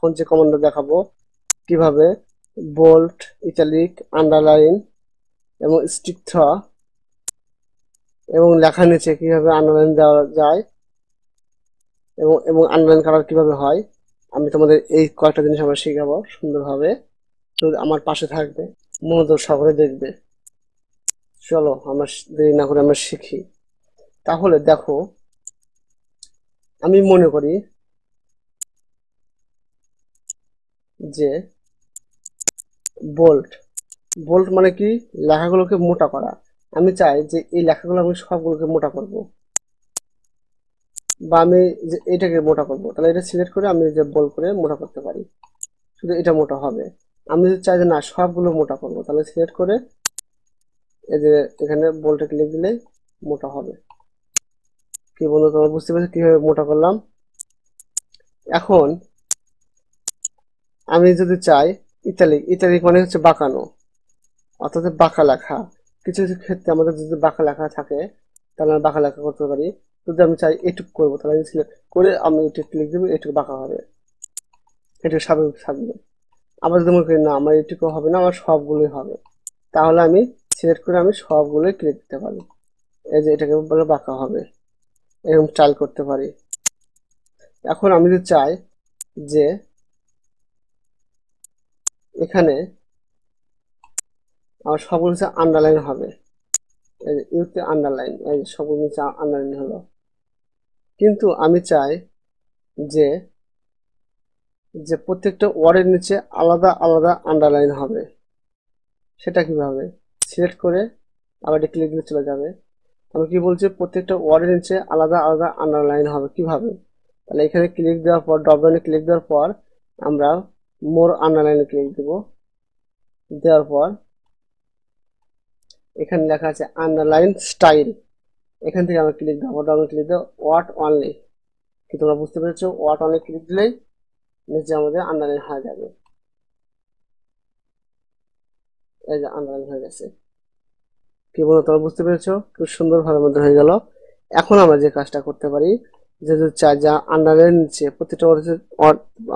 এখন যে কমান্ড দেখাবো কিভাবে বোল্ড, ইটালিক, আন্ডারলাইন এবং স্টিক থ্র এবং লেখার নিচে কিভাবে আন্ডারলাইন দেওয়া যায় এবং এবং আন্ডারলাইন কালার কিভাবে হয়, আমি তোমাদের এই কয়েকটা জিনিস আমরা শিখাবো সুন্দরভাবে। তো আমার পাশে থাকবে, মনোযোগ সহকারে দেখবে। চলো আমরা দেরি না করে আমরা শিখি। তাহলে দেখো, আমি মনে করি যে বোল্ড বোল্ড মানে কি, লেখাগুলোকে মোটা করা। আমি চাই যে এই লেখাগুলো আমি সবগুলোকে মোটা করব, বা আমি যে এটাকে মোটা করব, তাহলে এটা সিলেক্ট করে আমি যে বোল্ড করে মোটা করতে পারি, শুধু এটা মোটা হবে। আমি যদি চাই যে না সবগুলো মোটা করব, তাহলে সিলেক্ট করে এই যে এখানে বোল্ডে ক্লিক দিলেই মোটা হবে। কি বন্ধু, তোমরা বুঝতে পারছো কিভাবে মোটা করলাম? এখন আমি যদি চাই ইতালিক, ইতালিক মানে হচ্ছে বাঁকানো, অর্থাৎ বাঁকা লেখা। কিছু কিছু ক্ষেত্রে আমাদের যদি বাঁকা লেখা থাকে তাহলে আমি বাঁকা লেখা করতে পারি। যদি আমি চাই এটুকু করবো, তাহলে আমি সিলেক্ট করে আমি এটুকু ক্লিক দেবো, এটুকু বাঁকা হবে, এটুকু স্বাভাবিক থাকবে। আবার যদি মনে করি না আমার এটুকু হবে না, আমার সবগুলোই হবে, তাহলে আমি সিলেক্ট করে আমি সবগুলোই ক্লিক দিতে পারি। এই যে এটাকে বলে বাঁকা হবে, এরকম স্টাইল করতে পারি। এখন আমি যদি চাই যে এখানে আমার সবগুলো আন্ডারলাইন হবে, এই যে ইউতে আন্ডারলাইন, এই যে সবগুলো নিচে আন্ডারলাইন হলো, কিন্তু আমি চাই যে যে প্রত্যেকটা ওয়ার্ডের নিচে আলাদা আলাদা আন্ডারলাইন হবে। সেটা কিভাবে? সিলেক্ট করে আবার ক্লিক দিলে চলে যাবে। আমি কি বলছি, প্রত্যেকটা ওয়ার্ডের নিচে আলাদা আলাদা আন্ডারলাইন হবে। কিভাবে? তাহলে এখানে ক্লিক দেওয়ার পর, ড্রপডাউনে ক্লিক দেওয়ার পর আমরা মোর আন্ডারলাইনে ক্লিক দেব। দেওয়ার পর এখানে লেখা আছে আন্ডারলাইন স্টাইল, এখান থেকে আমরা ক্লিক দেবো, ড্রপডাউনে ক্লিক দেবো ওয়াট অনলি। কি তোমরা বুঝতে পেরেছো? ওয়াট অনলি ক্লিক দিলেই নিচে আমাদের আন্ডারলাইন হয়ে যাবে। এই যে আন্ডারলাইন হয়ে গেছে। কি বলতো, তোমরা বুঝতে পেরেছো? খুব সুন্দর ভাবে মধ্যে হয়ে গেল। এখন আমরা যে কাজটা করতে পারি, যে যদি চাই যা আন্ডারলাইন নিচে প্রত্যেকটা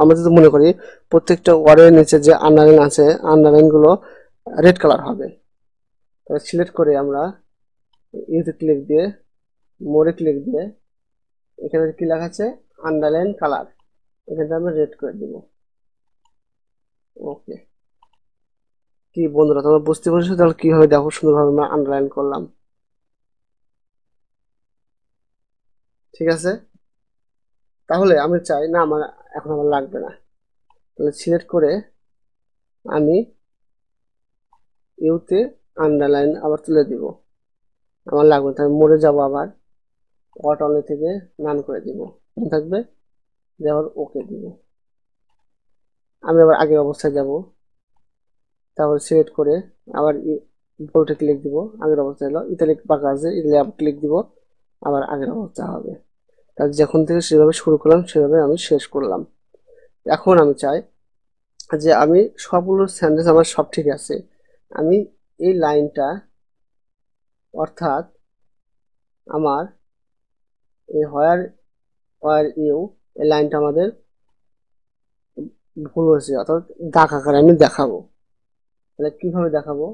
আমরা যদি মনে করি প্রত্যেকটা ওয়ার্ডের নিচে যে আন্ডারলাইন আছে, আন্ডারলাইন গুলো রেড কালার হবে, তাহলে সিলেক্ট করে আমরা ইউতে ক্লিক দিয়ে মোড়ে ক্লিক দিয়ে এখানে কি লেখা আছে আন্ডারলাইন কালার, এখানে আমরা রেড করে দিব। ওকে, কি বন্ধুরা তোমরা বুঝতে পেরেছো? তাহলে কিভাবে দেখো সুন্দরভাবে আমরা আন্ডারলাইন করলাম। ঠিক আছে, তাহলে আমি চাই না আমার এখন আমার লাগবে না, তাহলে সিলেক্ট করে আমি ইউতে আন্ডারলাইন আবার তুলে দিব। আমার লাগবে, তাহলে মোড়ে যাব, আবার ওয়াট অনলি থেকে নান করে দিব, মনে থাকবে। যে আবার ওকে দিব, আমি আবার আগের অবস্থায় যাব, তারপর সিলেক্ট করে আবার বোল্টে ক্লিক দিব, আগের অবস্থায় হলো ইতালিক বাঁকা আছে, ইতালি আবার ক্লিক দিব, আবার আগের অবস্থা হবে। তাহলে যখন থেকে সেভাবে শুরু করলাম সেভাবে আমি শেষ করলাম। এখন আমি চাই যে আমি সবগুলো সেন্টেন্স আমার সব ঠিক আছে, আমি এই লাইনটা, অর্থাৎ আমার এই হোয়ার ওয়ার ইউ, এই লাইনটা আমাদের ভুল হয়েছে, অর্থাৎ দাগ আকারে আমি দেখাবো। তাহলে কিভাবে দেখাবো?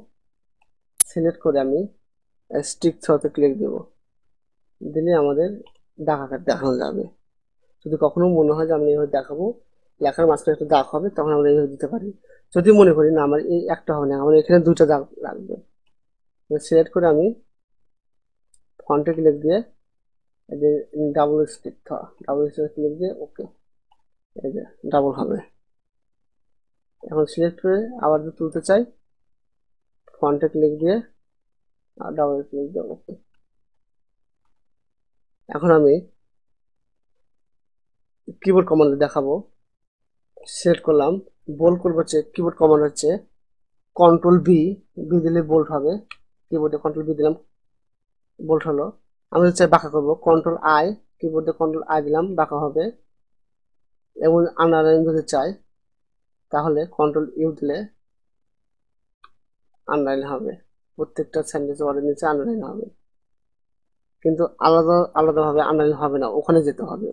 সিলেক্ট করে আমি স্টিক থ্রোতে ক্লিক দেব, দিলে আমাদের দাগ আকার দেখানো যাবে। যদি কখনো মনে হয় যে আমি এইভাবে দেখাবো, লেখার মাঝখানে একটা দাগ হবে, তখন আমরা এইভাবে দিতে পারি। যদি মনে করি না আমার এই একটা হবে না, আমার এখানে দুইটা দাগ লাগবে, সিলেক্ট করে আমি ফন্টে ক্লিক দিয়ে এই যে double stick double stick click দিয়ে ওকে, এই যে ডাবল হবে। এখন সিলেক্ট করে আবার যদি তুলতে চাই, ফন্টে ক্লিক দিয়ে আর ডাবল ক্লিক দিয়ে ওকে। এখন আমি কিবোর্ড কমান্ড দেখাবো। সিলেক্ট করলাম, বোল্ড করবো হচ্ছে কিবোর্ড কমান্ড হচ্ছে কন্ট্রোল বি, বি দিলে বোল্ড হবে। কিবোর্ডে কন্ট্রোল বি দিলাম, বোল্ড হলো। আমি চাই বাঁকা করবো, কন্ট্রোল আই, কিবোর্ডে কন্ট্রোল আই দিলাম, বাঁকা হবে। এবং আন্ডারলাইন যদি চাই তাহলে কন্ট্রোল ইউ দিলে আন্ডারলাইন হবে, প্রত্যেকটা সেন্টেন্স ওয়ার্ডের নিচে আন্ডারলাইন হবে, কিন্তু আলাদা আলাদা ভাবে আন্ডারলাইন হবে না, ওখানে যেতে হবে,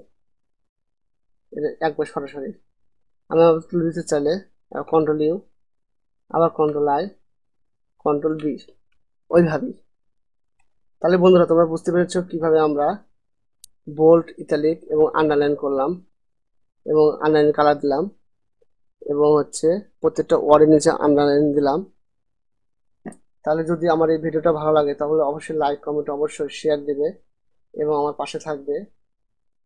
এটা একবার সরাসরি। আমি আবার তুলে দিতে চাইলে কন্ট্রোল ইউ, আবার কন্ট্রোল আই, কন্ট্রোল বি, ওইভাবেই। তাহলে বন্ধুরা তোমরা বুঝতে পেরেছো কিভাবে আমরা বোল্ড, ইটালিক এবং আন্ডারলাইন করলাম এবং আন্ডারলাইন কালার দিলাম এবং হচ্ছে প্রত্যেকটা ওয়ার্ডের নিচে আন্ডারলাইন দিলাম। তাহলে যদি আমার এই ভিডিওটা ভালো লাগে তাহলে অবশ্যই লাইক, কমেন্ট, অবশ্যই শেয়ার দেবে এবং আমার পাশে থাকবে।